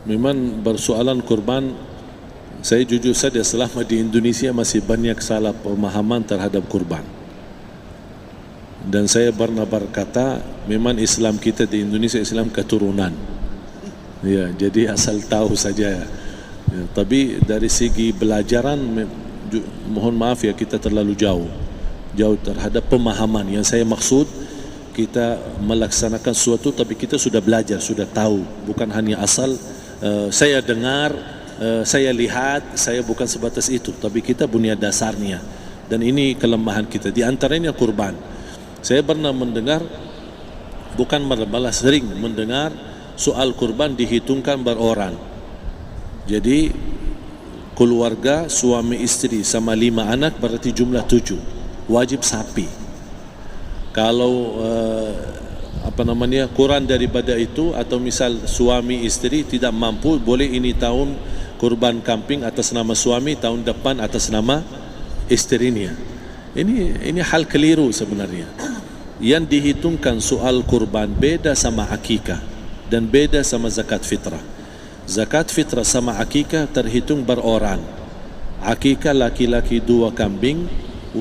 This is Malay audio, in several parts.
Memang persoalan kurban, saya jujur saja selama di Indonesia masih banyak salah pemahaman terhadap kurban. Dan saya pernah berkata, memang Islam kita di Indonesia Islam keturunan. Ya, jadi asal tahu saja. Ya, tapi dari segi belajaran, mohon maaf ya, kita terlalu jauh terhadap pemahaman. Yang saya maksud, kita melaksanakan sesuatu tapi kita sudah belajar, sudah tahu, bukan hanya asal saya dengar, saya lihat, saya bukan sebatas itu, tapi kita punya dasarnya. Dan ini kelemahan kita, di antaranya kurban. Saya pernah mendengar, bukan malah sering mendengar soal kurban dihitungkan beroran. Jadi keluarga suami istri sama 5 anak berarti jumlah 7, wajib sapi. Kalau kurang daripada itu, atau misal suami istri tidak mampu, boleh ini tahun kurban kambing atas nama suami, tahun depan atas nama istrinya. Ini hal keliru sebenarnya. Yang dihitungkan soal kurban beda sama akikah dan beda sama zakat fitrah. Zakat fitrah sama akikah terhitung beroran. Akikah laki-laki 2 kambing,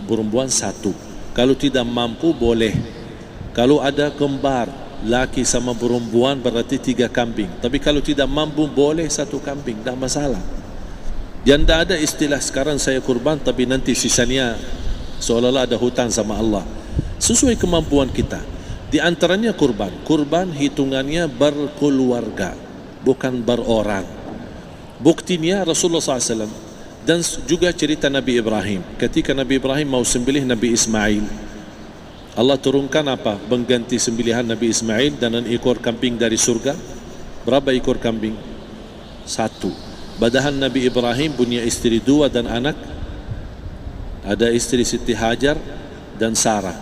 perempuan 1. Kalau tidak mampu boleh. Kalau ada kembar, laki sama perempuan berarti 3 kambing. Tapi kalau tidak mampu boleh 1 kambing, tak masalah. Dan tak ada istilah sekarang saya kurban tapi nanti sisanya seolah-olah ada hutang sama Allah. Sesuai kemampuan kita. Di antaranya kurban. Kurban hitungannya berkeluarga, bukan beroran. Buktinya Rasulullah SAW dan juga cerita Nabi Ibrahim. Ketika Nabi Ibrahim mau sembelih Nabi Ismail, Allah turunkan apa? Mengganti sembelihan Nabi Ismail dan ekor kambing dari surga. Berapa ekor kambing? 1. Padahal Nabi Ibrahim punya istri 2 dan anak. Ada istri Siti Hajar dan Sarah.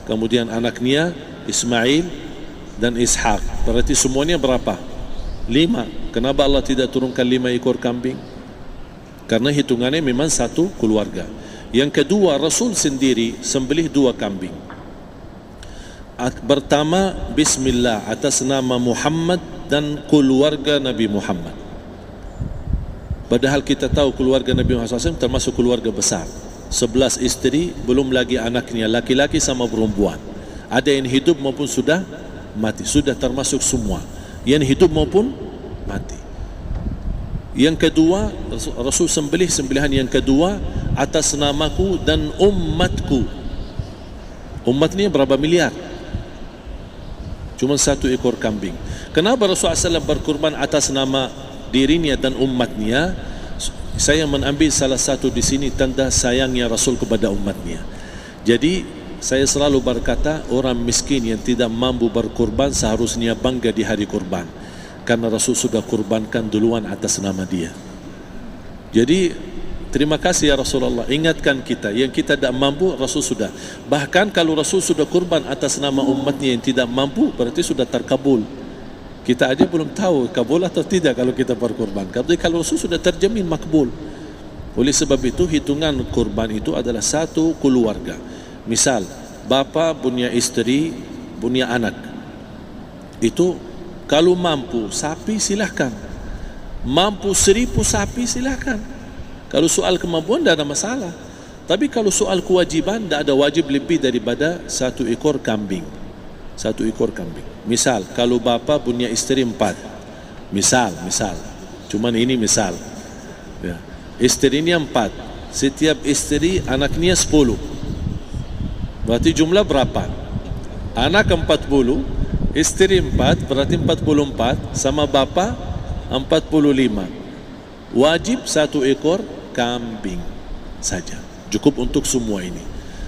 Kemudian anaknya Ismail dan Ishak. Berarti semuanya berapa? 5. Kenapa Allah tidak turunkan 5 ekor kambing? Karena hitungannya memang 1 keluarga. Yang kedua, Rasul sendiri sembelih 2 kambing. Pertama, Bismillah atas nama Muhammad dan keluarga Nabi Muhammad. Padahal kita tahu keluarga Nabi Muhammad SAW termasuk keluarga besar. 11 istri, belum lagi anaknya laki-laki sama perempuan. Ada yang hidup maupun sudah mati. Sudah termasuk semua. Yang hidup maupun mati. Yang kedua, Rasul sembelih sembelihan yang kedua atas namaku dan umatku. Umatnya berapa miliar? Cuma 1 ekor kambing. Kenapa Rasulullah SAW berkurban atas nama dirinya dan umatnya? Saya mengambil salah satu di sini tanda sayangnya Rasul kepada umatnya. Jadi saya selalu berkata, orang miskin yang tidak mampu berkurban seharusnya bangga di hari kurban, karena Rasul sudah kurbankan duluan atas nama dia. Jadi terima kasih ya Rasulullah, ingatkan kita. Yang kita tidak mampu, Rasul sudah. Bahkan kalau Rasul sudah kurban atas nama umatnya yang tidak mampu, berarti sudah terkabul. Kita aja belum tahu kabul atau tidak kalau kita berkurban. Tapi kalau Rasul sudah terjamin makbul. Oleh sebab itu, hitungan kurban itu adalah 1 keluarga. Misal, bapa punya istri, punya anak. Itu kalau mampu sapi silahkan. Mampu 1000 sapi silahkan. Kalau soal kemampuan tidak ada masalah. Tapi kalau soal kewajiban, tidak ada wajib lebih daripada 1 ekor kambing. 1 ekor kambing. Misal, kalau bapa punya istri 4. Misal. Cuman ini misal. Ya. Istrinya 4. Setiap istri anaknya 10. Berarti jumlah berapa? Anak 40, istri 4, berarti 44, sama bapa 45. Wajib 1 ekor kambing saja, cukup untuk semua ini.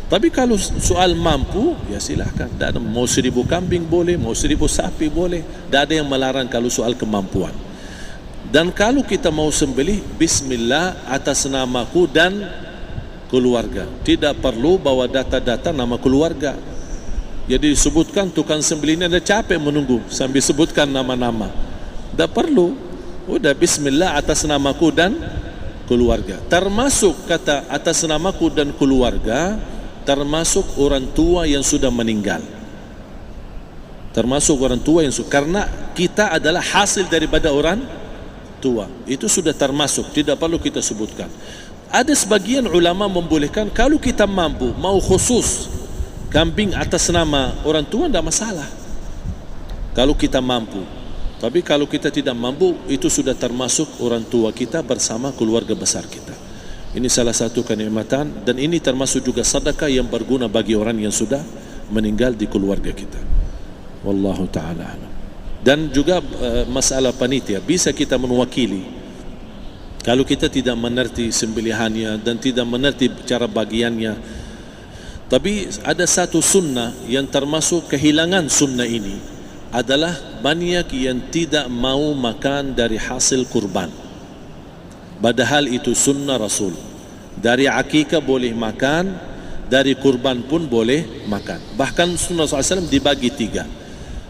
Tapi kalau soal mampu, ya silahkan. Mau 1000 kambing boleh, mau 1000 sapi boleh. Tidak ada yang melarang kalau soal kemampuan. Dan kalau kita mau sembelih, Bismillah atas namaku dan keluarga. Tidak perlu bawa data-data nama keluarga. Jadi disebutkan tukang sembelihnya ada capek menunggu sambil sebutkan nama-nama. Tidak perlu. Udah Bismillah atas namaku dan keluarga. Termasuk kata atas namaku dan keluarga, termasuk orang tua yang sudah meninggal. Termasuk orang tua yang sudah, karena kita adalah hasil daripada orang tua. Itu sudah termasuk, tidak perlu kita sebutkan. Ada sebagian ulama membolehkan kalau kita mampu, mau khusus kambing atas nama orang tua, tidak masalah kalau kita mampu. Tapi kalau kita tidak mampu, itu sudah termasuk orang tua kita bersama keluarga besar kita. Ini salah satu kenikmatan, dan ini termasuk juga sedekah yang berguna bagi orang yang sudah meninggal di keluarga kita. Wallahu ta'ala alam. Dan juga masalah panitia, bisa kita mewakili kalau kita tidak mengerti sembelihannya dan tidak mengerti cara bagiannya. Tapi ada satu sunnah yang termasuk kehilangan sunnah ini, adalah banyak yang tidak mau makan dari hasil kurban, padahal itu sunnah Rasul. Dari akikah boleh makan, dari kurban pun boleh makan. Bahkan sunnah SAW dibagi 3.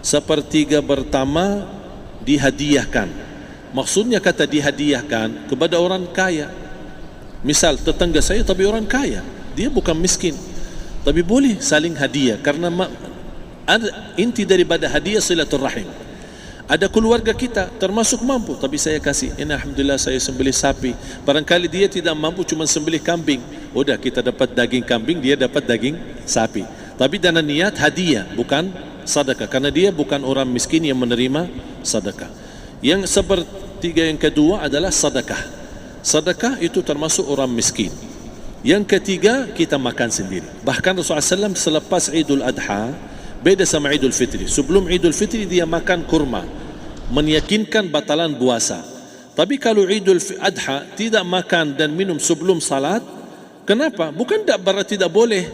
Sepertiga pertama dihadiahkan. Maksudnya kata dihadiahkan kepada orang kaya. Misal tetangga saya tapi orang kaya, dia bukan miskin, tapi boleh saling hadiah. Karena inti daripada hadiah silaturrahim. Ada keluarga kita termasuk mampu, tapi saya kasih, ini alhamdulillah saya sembelih sapi. Barangkali dia tidak mampu, cuma sembelih kambing. Udah, kita dapat daging kambing, dia dapat daging sapi. Tapi dengan niat hadiah, bukan sedekah, karena dia bukan orang miskin yang menerima sedekah. Yang sepertiga yang kedua adalah sedekah. Sedekah itu termasuk orang miskin. Yang ketiga, kita makan sendiri. Bahkan Rasulullah SAW selepas Idul Adha, beda sama Idul Fitri. Sebelum Idul Fitri dia makan kurma, meyakinkan batalan puasa. Tapi kalau Idul Adha tidak makan dan minum sebelum salat, kenapa? Bukan berarti tidak boleh.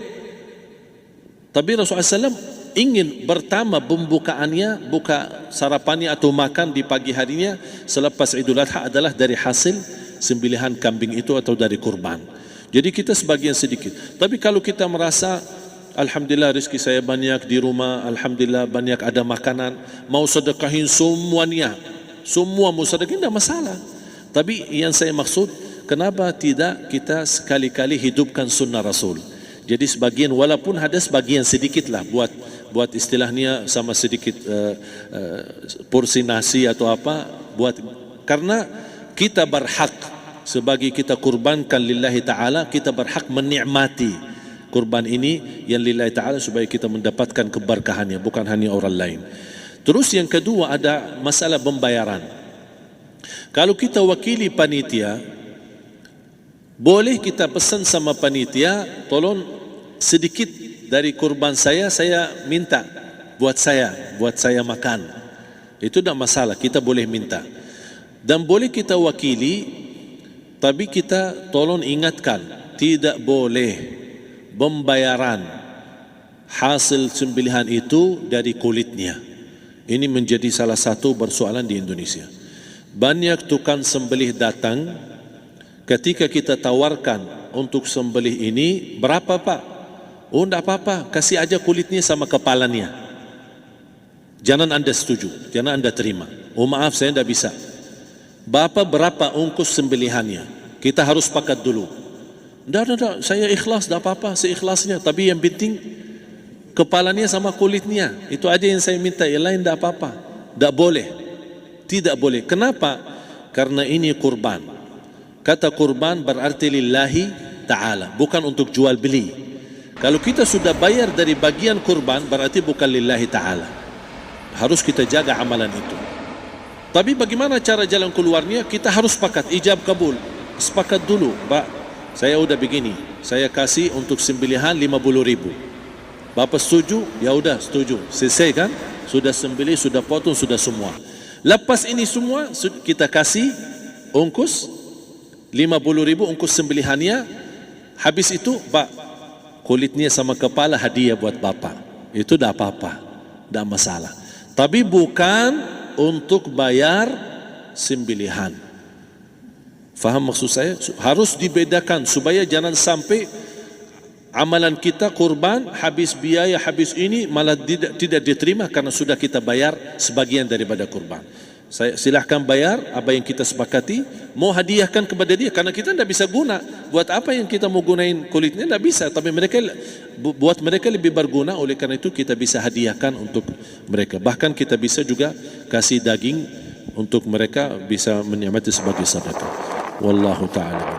Tapi Rasulullah SAW ingin pertama pembukaannya, buka sarapannya atau makan di pagi harinya selepas Idul Adha adalah dari hasil sembelihan kambing itu atau dari kurban. Jadi kita sebagian sedikit. Tapi kalau kita merasa alhamdulillah rezeki saya banyak di rumah, alhamdulillah banyak ada makanan, mau sedekahin semuanya, semua mau sedekahin, tidak masalah. Tapi yang saya maksud, kenapa tidak kita sekali-kali hidupkan sunnah Rasul? Jadi sebagian, walaupun ada sebagian sedikit lah, buat istilahnya sama sedikit porsi nasi atau apa, karena kita berhak sebagai kita kurbankan lillahi ta'ala, kita berhak menikmati kurban ini yang lillahi ta'ala supaya kita mendapatkan keberkahannya, bukan hanya orang lain. Terus yang kedua ada masalah pembayaran. Kalau kita wakili panitia, boleh kita pesan sama panitia, tolong sedikit dari kurban saya minta buat saya makan. Itu tidak masalah, kita boleh minta. Dan boleh kita wakili, tapi kita tolong ingatkan, tidak boleh pembayaran hasil sembelihan itu dari kulitnya. Ini menjadi salah satu persoalan di Indonesia. Banyak tukang sembelih datang, ketika kita tawarkan untuk sembelih ini, berapa Pak? Oh tidak apa-apa, kasih aja kulitnya sama kepalanya. Jangan Anda setuju, jangan Anda terima. Oh maaf, saya tidak bisa. Bapak berapa ongkos sembelihannya? Kita harus sepakat dulu. Tidak, saya ikhlas, tidak apa-apa, seikhlasnya. Tapi yang penting kepalanya sama kulitnya. Itu aja yang saya minta, yang lain tidak apa-apa. Tidak boleh. Tidak boleh. Kenapa? Karena ini kurban. Kata kurban berarti lillahi ta'ala, bukan untuk jual beli. Kalau kita sudah bayar dari bagian kurban, berarti bukan lillahi ta'ala. Harus kita jaga amalan itu. Tapi bagaimana cara jalan keluarnya? Kita harus sepakat, ijab kabul. Sepakat dulu, Pak, saya udah begini, saya kasih untuk sembelihan 50.000. Bapak setuju? Ya udah setuju. Selesai kan? Sudah sembelih, sudah potong, sudah semua. Lepas ini semua kita kasih ongkos 50.000 ongkos sembelihannya. Habis itu, Pak, kulitnya sama kepala hadiah buat Bapak. Itu tidak apa-apa, tidak masalah. Tapi bukan untuk bayar sembelihan. Faham maksud saya? Harus dibedakan supaya jangan sampai amalan kita kurban habis biaya, habis ini malah tidak diterima karena sudah kita bayar sebagian daripada kurban. Saya silahkan bayar apa yang kita sepakati, mau hadiahkan kepada dia karena kita tidak bisa guna. Buat apa yang kita mau gunain kulitnya, tidak bisa. Tapi mereka, buat mereka lebih berguna, oleh karena itu kita bisa hadiahkan untuk mereka. Bahkan kita bisa juga kasih daging untuk mereka bisa menikmati sebagai sedekah. Wallahu taala.